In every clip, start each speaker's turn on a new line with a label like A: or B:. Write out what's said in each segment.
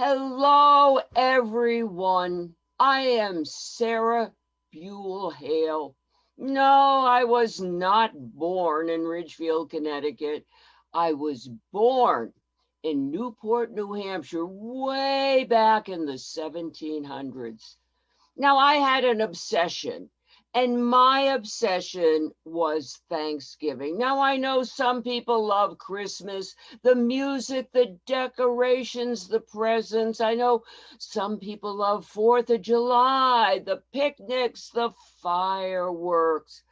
A: Hello, everyone. I am Sarah Josepha Hale. No, I was not born in Ridgefield, Connecticut. I was born in Newport, New Hampshire, way back in the 1700s. Now, I had an obsession, and my obsession was Thanksgiving. Now, I know some people love Christmas, the music, the decorations, the presents. I know some people love 4th of July, the picnics, the fireworks.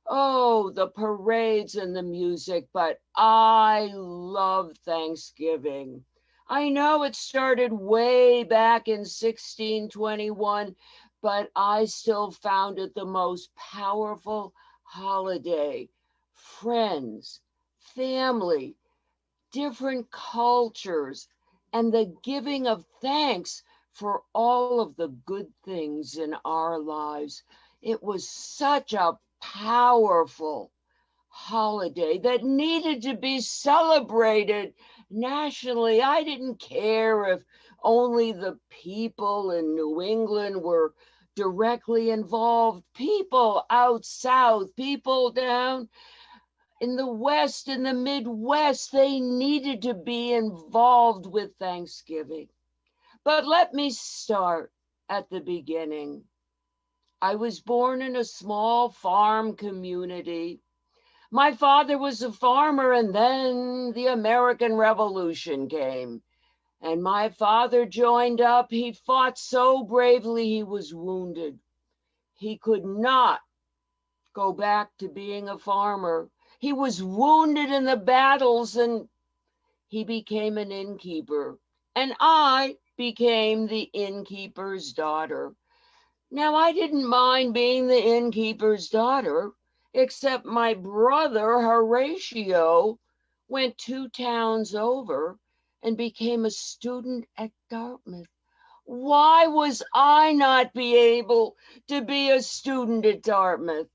A: Oh, the parades and the music, but I love Thanksgiving. I know it started way back in 1621, but I still found it the most powerful holiday. Friends, family, different cultures, and the giving of thanks for all of the good things in our lives. It was such a powerful holiday that needed to be celebrated nationally. I didn't care if only the people in New England were directly involved. People out south, people down in the West, in the Midwest, they needed to be involved with Thanksgiving. But let me start at the beginning. I was born in a small farm community. My father was a farmer, and then the American Revolution came. And my father joined up. He fought so bravely, he was wounded. He could not go back to being a farmer. He was wounded in the battles, and he became an innkeeper. And I became the innkeeper's daughter. Now, I didn't mind being the innkeeper's daughter, except my brother Horatio went 2 towns over and became a student at Dartmouth. Why was I not be able to be a student at Dartmouth?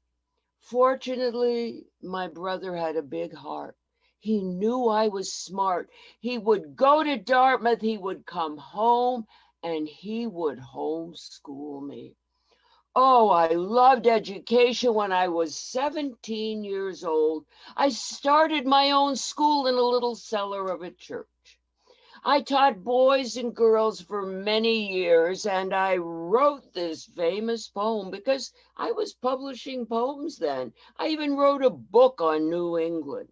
A: Fortunately, my brother had a big heart. He knew I was smart. He would go to Dartmouth, he would come home, and he would homeschool me. Oh, I loved education. When I was 17 years old, I started my own school in a little cellar of a church. I taught boys and girls for many years, and I wrote this famous poem because I was publishing poems then. I even wrote a book on New England.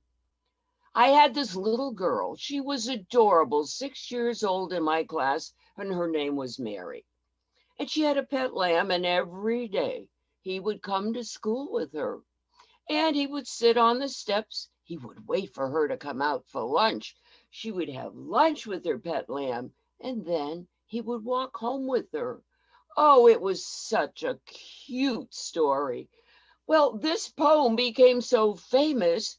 A: I had this little girl. She was adorable, 6 years old in my class, and her name was Mary. And she had a pet lamb, and every day he would come to school with her. And he would sit on the steps. He would wait for her to come out for lunch. She would have lunch with her pet lamb, and then he would walk home with her. Oh, it was such a cute story. Well, this poem became so famous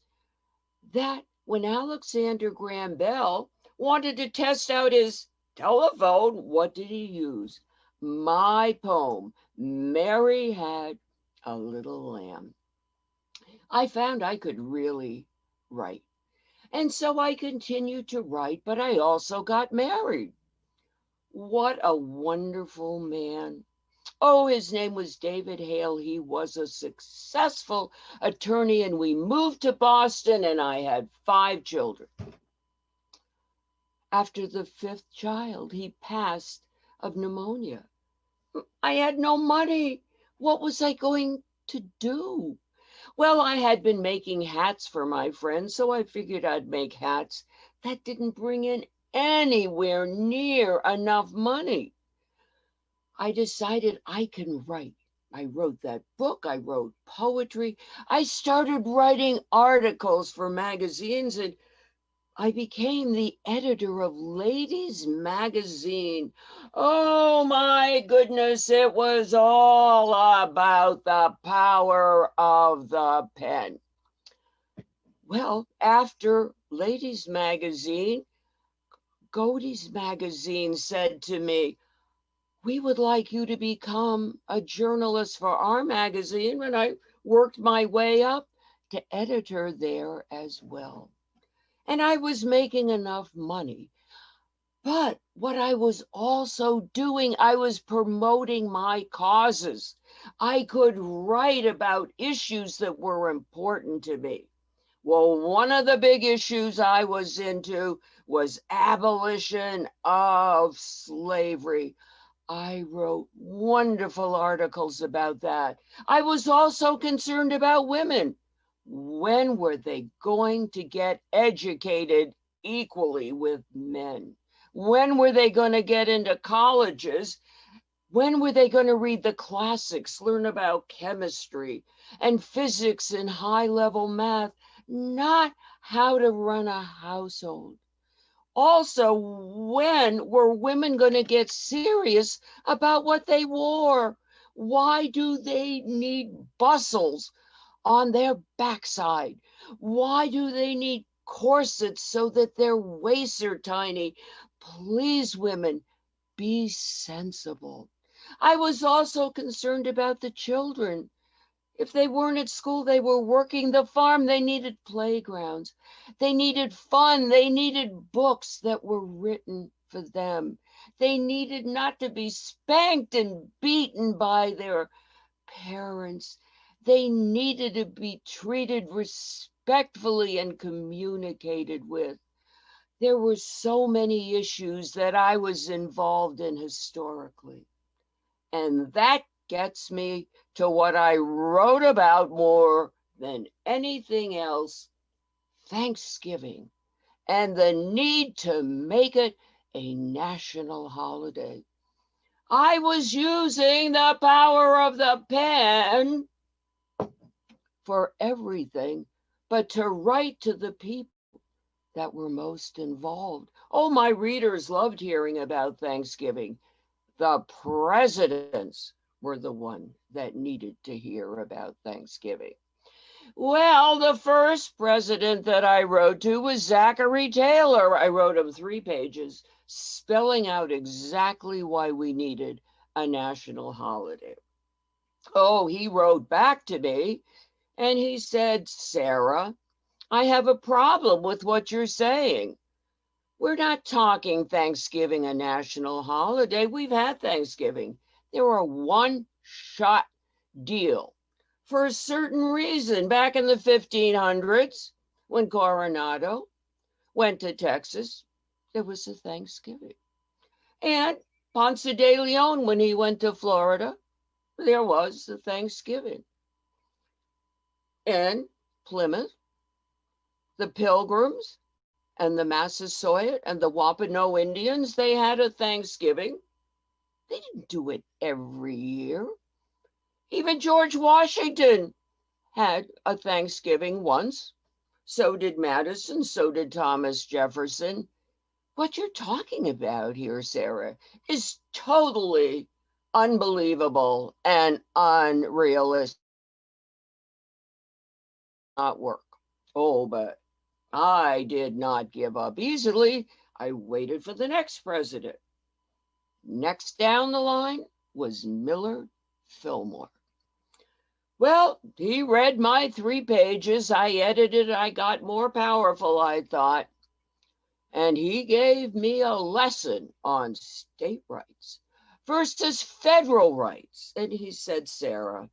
A: that when Alexander Graham Bell wanted to test out his telephone, what did he use? My poem, Mary Had a Little Lamb. I found I could really write. And so I continued to write, but I also got married. What a wonderful man. Oh, his name was David Hale. He was a successful attorney, and we moved to Boston, and I had 5 children. After the 5th child, he passed of pneumonia. I had no money. What was I going to do? Well, I had been making hats for my friends, so I figured I'd make hats. That didn't bring in anywhere near enough money. I decided I can write. I wrote that book. I wrote poetry. I started writing articles for magazines, and I became the editor of Ladies Magazine. Oh my goodness, it was all about the power of the pen. Well, after Ladies Magazine, Godey's magazine said to me, "We would like you to become a journalist for our magazine." And I worked my way up to editor there as well. And I was making enough money. But what I was also doing, I was promoting my causes. I could write about issues that were important to me. Well, one of the big issues I was into was abolition of slavery. I wrote wonderful articles about that. I was also concerned about women. When were they going to get educated equally with men? When were they going to get into colleges? When were they going to read the classics, learn about chemistry and physics and high level math, not how to run a household? Also, when were women going to get serious about what they wore? Why do they need bustles on their backside? Why do they need corsets so that their waists are tiny? Please, women, be sensible. I was also concerned about the children. If they weren't at school, they were working the farm. They needed playgrounds. They needed fun. They needed books that were written for them. They needed not to be spanked and beaten by their parents. They needed to be treated respectfully and communicated with. There were so many issues that I was involved in historically. And that gets me to what I wrote about more than anything else, Thanksgiving, and the need to make it a national holiday. I was using the power of the pen for everything, but to write to the people that were most involved. Oh, my readers loved hearing about Thanksgiving. The presidents were the one that needed to hear about Thanksgiving. Well, the first president that I wrote to was Zachary Taylor. I wrote him 3 pages, spelling out exactly why we needed a national holiday. Oh, he wrote back to me and he said, Sarah, I have a problem with what you're saying. We're not talking Thanksgiving a national holiday. We've had Thanksgiving. They were a one-shot deal. For a certain reason, back in the 1500s, when Coronado went to Texas, there was a Thanksgiving. And Ponce de Leon, when he went to Florida, there was a Thanksgiving. And Plymouth, the Pilgrims, and the Massasoit and the Wampanoag Indians, they had a Thanksgiving. They didn't do it every year. Even George Washington had a Thanksgiving once. So did Madison, so did Thomas Jefferson. What you're talking about here, Sarah, is totally unbelievable and unrealistic. Not work. Oh, but I did not give up easily. I waited for the next president. Next down the line was Millard Fillmore. Well, he read my 3 pages. I edited. I got more powerful, I thought. And he gave me a lesson on state rights versus federal rights. And he said, Sarah,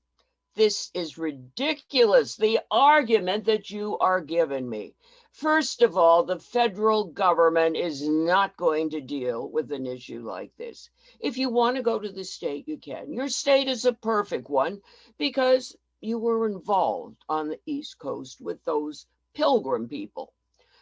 A: this is ridiculous, the argument that you are giving me. First of all, the federal government is not going to deal with an issue like this. If you want to go to the state, you can. Your state is a perfect one because you were involved on the East Coast with those Pilgrim people.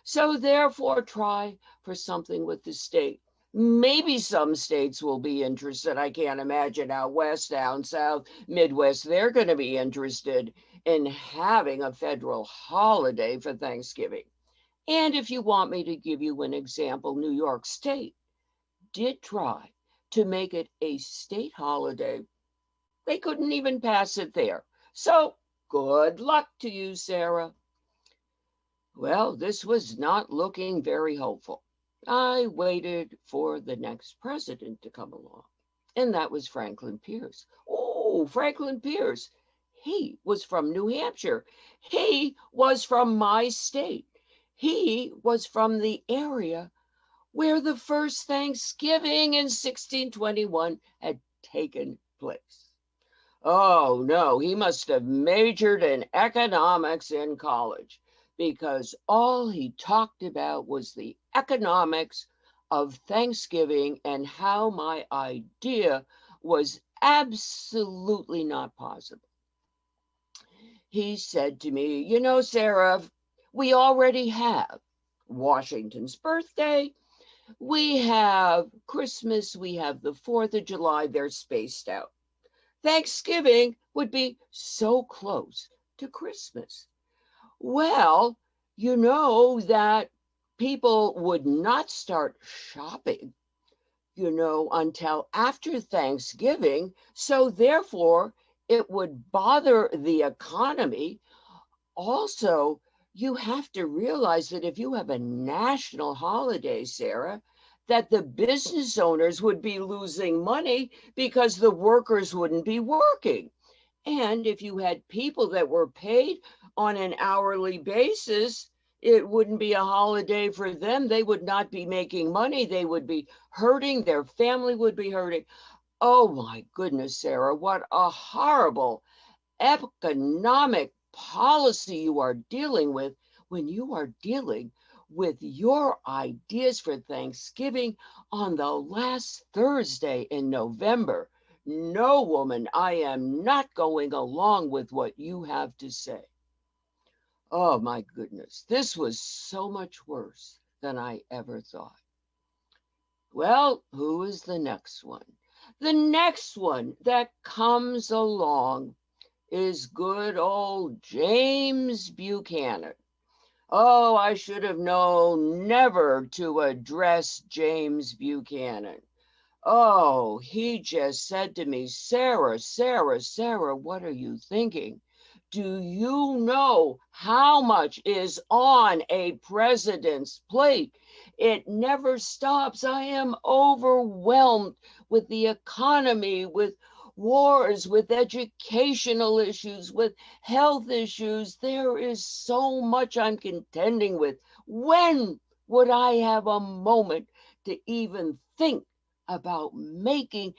A: So therefore, try for something with the state. Maybe some states will be interested. I can't imagine out west, down south, Midwest, they're going to be interested in having a federal holiday for Thanksgiving. And if you want me to give you an example, New York State did try to make it a state holiday. They couldn't even pass it there. So good luck to you, Sarah. Well, this was not looking very hopeful. I waited for the next president to come along, and that was Franklin Pierce. Oh, Franklin Pierce. He was from New Hampshire. He was from my state. He was from the area where the first Thanksgiving in 1621 had taken place. Oh, no, he must have majored in economics in college because all he talked about was the economics of Thanksgiving and how my idea was absolutely not possible. He said to me, "You know, Sarah, we already have Washington's birthday, we have Christmas, we have the 4th of July, they're spaced out. Thanksgiving would be so close to Christmas. Well, you know that people would not start shopping, until after Thanksgiving. So therefore, it would bother the economy. Also, you have to realize that if you have a national holiday, Sarah, that the business owners would be losing money because the workers wouldn't be working. And if you had people that were paid on an hourly basis, it wouldn't be a holiday for them. They would not be making money. They would be hurting. Their family would be hurting. Oh my goodness, Sarah, what a horrible economic policy you are dealing with when you are dealing with your ideas for Thanksgiving on the last Thursday in November. No, woman, I am not going along with what you have to say. Oh my goodness, this was so much worse than I ever thought. Well, who is the next one? The next one that comes along is good old James Buchanan. Oh, I should have known never to address James Buchanan. Oh, he just said to me, "Sarah, Sarah, Sarah, what are you thinking? Do you know how much is on a president's plate? It never stops. I am overwhelmed with the economy, with wars, with educational issues, with health issues. There is so much I'm contending with. When would I have a moment to even think about making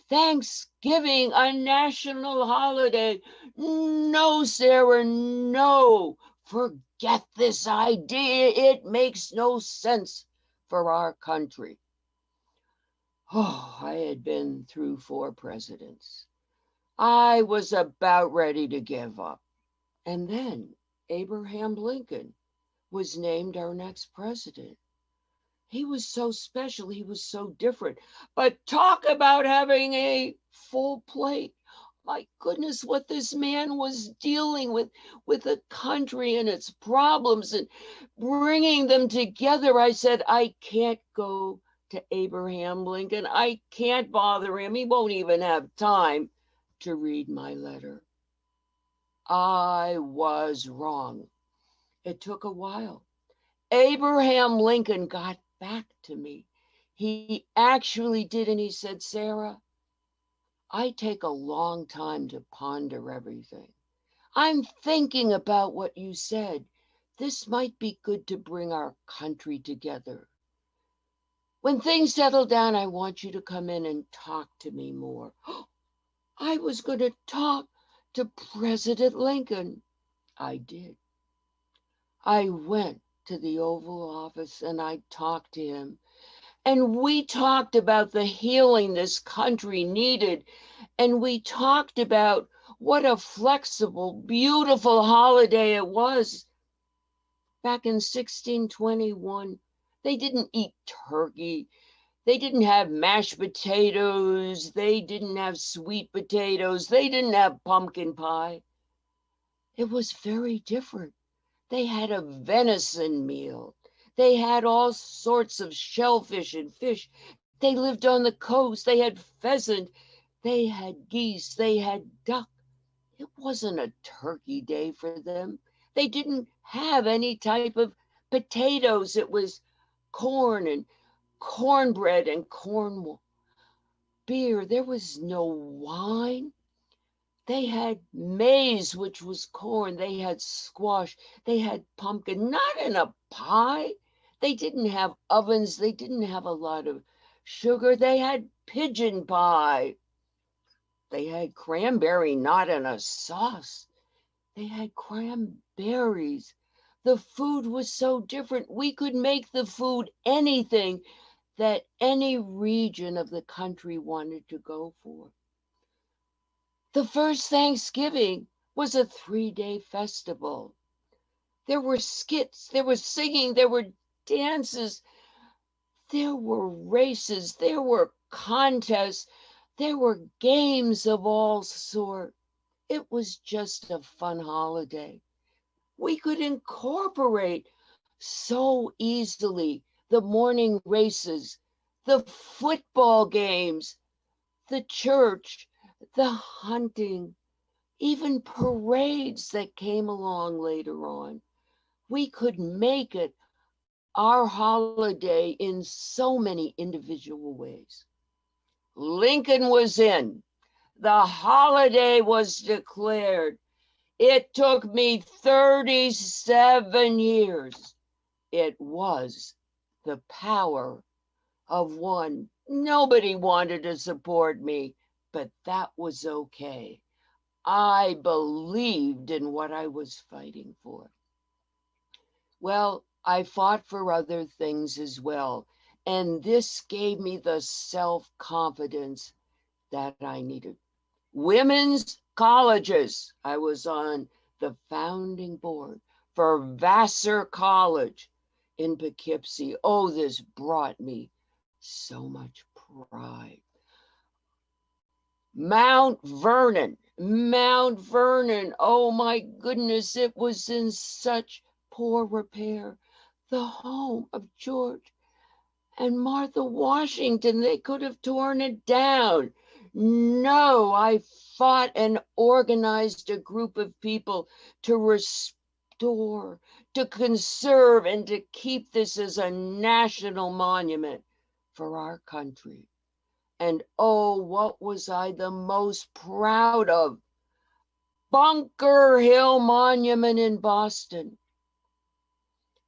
A: Thanksgiving a national holiday? No, Sarah, no. Forget this idea. It makes no sense for our country." Oh, I had been through 4 presidents. I was about ready to give up. And then Abraham Lincoln was named our next president. He was so special. He was so different. But talk about having a full plate. My goodness, what this man was dealing with the country and its problems and bringing them together. I said, I can't go to Abraham Lincoln. I can't bother him. He won't even have time to read my letter. I was wrong. It took a while. Abraham Lincoln got back to me. He actually did, and he said, "Sarah, I take a long time to ponder everything. I'm thinking about what you said. This might be good to bring our country together. When things settle down, I want you to come in and talk to me more." I was going to talk to President Lincoln. I did. I went to the Oval Office and I talked to him. And we talked about the healing this country needed. And we talked about what a flexible, beautiful holiday it was. Back in 1621, they didn't eat turkey. They didn't have mashed potatoes. They didn't have sweet potatoes. They didn't have pumpkin pie. It was very different. They had a venison meal. They had all sorts of shellfish and fish. They lived on the coast. They had pheasant. They had geese. They had duck. It wasn't a turkey day for them. They didn't have any type of potatoes. It was corn and cornbread and corn beer. There was no wine. They had maize, which was corn. They had squash. They had pumpkin, not in a pie. They didn't have ovens. They didn't have a lot of sugar. They had pigeon pie. They had cranberry, not in a sauce. They had cranberries. The food was so different. We could make the food anything that any region of the country wanted to go for. The first Thanksgiving was a 3-day festival. There were skits, there was singing, there were dances, there were races, there were contests, there were games of all sorts. It was just a fun holiday. We could incorporate so easily the morning races, the football games, the church, the hunting, even parades that came along later on. We could make it our holiday in so many individual ways. Lincoln was in. The holiday was declared. It took me 37 years. It was the power of one. Nobody wanted to support me, but that was okay. I believed in what I was fighting for. Well, I fought for other things as well, and this gave me the self-confidence that I needed. Women's colleges. I was on the founding board for Vassar College in Poughkeepsie. Oh, this brought me so much pride. Mount Vernon, oh my goodness, it was in such poor repair. The home of George and Martha Washington, they could have torn it down. No, I fought and organized a group of people to restore, to conserve, and to keep this as a national monument for our country. And oh, what was I the most proud of? Bunker Hill Monument in Boston.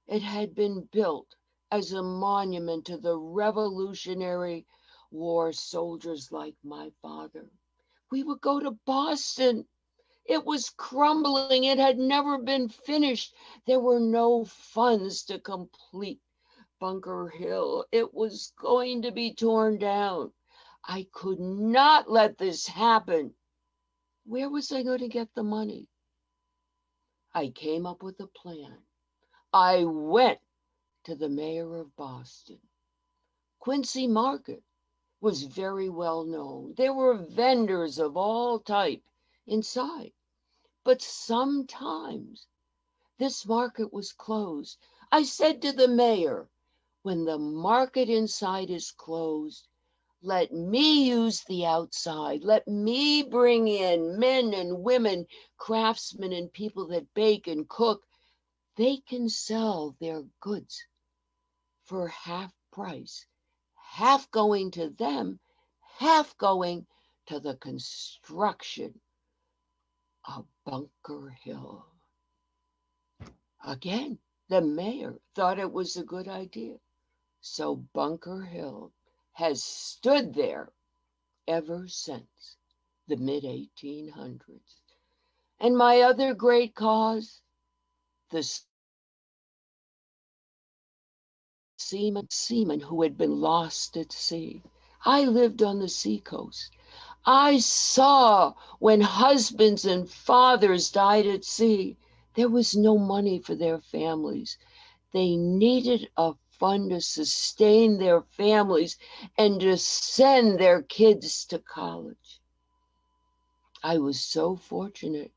A: It had been built as a monument to the Revolutionary War soldiers like my father. We would go to Boston. It was crumbling. It had never been finished. There were no funds to complete Bunker Hill. It was going to be torn down. I could not let this happen. Where was I going to get the money? I came up with a plan. I went to the mayor of Boston. Quincy Market was very well known. There were vendors of all type inside, but sometimes this market was closed. I said to the mayor, when the market inside is closed, let me use the outside. Let me bring in men and women, craftsmen and people that bake and cook. They can sell their goods for half price, half going to them, half going to the construction of Bunker Hill. Again, the mayor thought it was a good idea. So Bunker Hill has stood there ever since the mid-1800s. And my other great cause, the seamen who had been lost at sea. I lived on the seacoast. I saw when husbands and fathers died at sea, there was no money for their families. They needed a fund to sustain their families and to send their kids to college. I was so fortunate.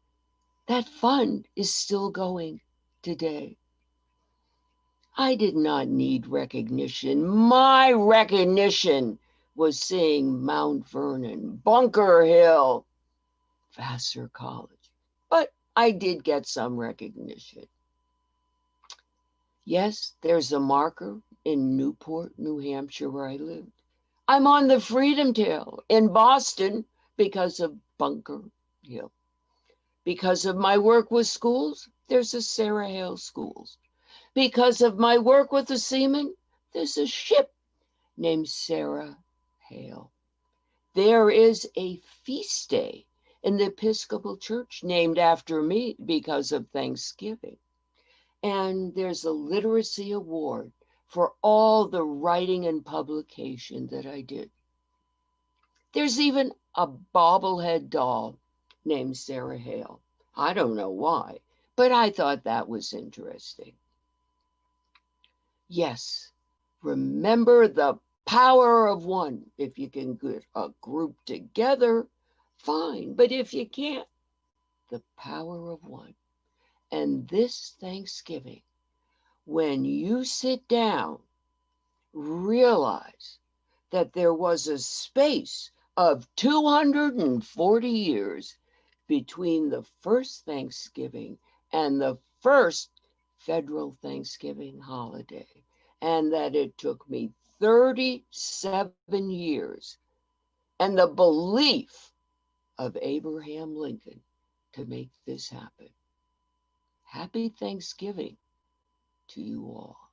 A: That fund is still going today. I did not need recognition. My recognition was seeing Mount Vernon, Bunker Hill, Vassar College. But I did get some recognition. Yes, there's a marker in Newport, New Hampshire, where I lived. I'm on the Freedom Trail in Boston because of Bunker Hill. Because of my work with schools, there's a Sarah Hale Schools. Because of my work with the seamen, there's a ship named Sarah Hale. There is a feast day in the Episcopal Church named after me because of Thanksgiving. And there's a literacy award for all the writing and publication that I did. There's even a bobblehead doll named Sarah Hale. I don't know why, but I thought that was interesting. Yes, remember the power of one. If you can get a group together, fine. But if you can't, the power of one. And this Thanksgiving, when you sit down, realize that there was a space of 240 years between the first Thanksgiving and the first federal Thanksgiving holiday, and that it took me 37 years and the belief of Abraham Lincoln to make this happen. Happy Thanksgiving to you all.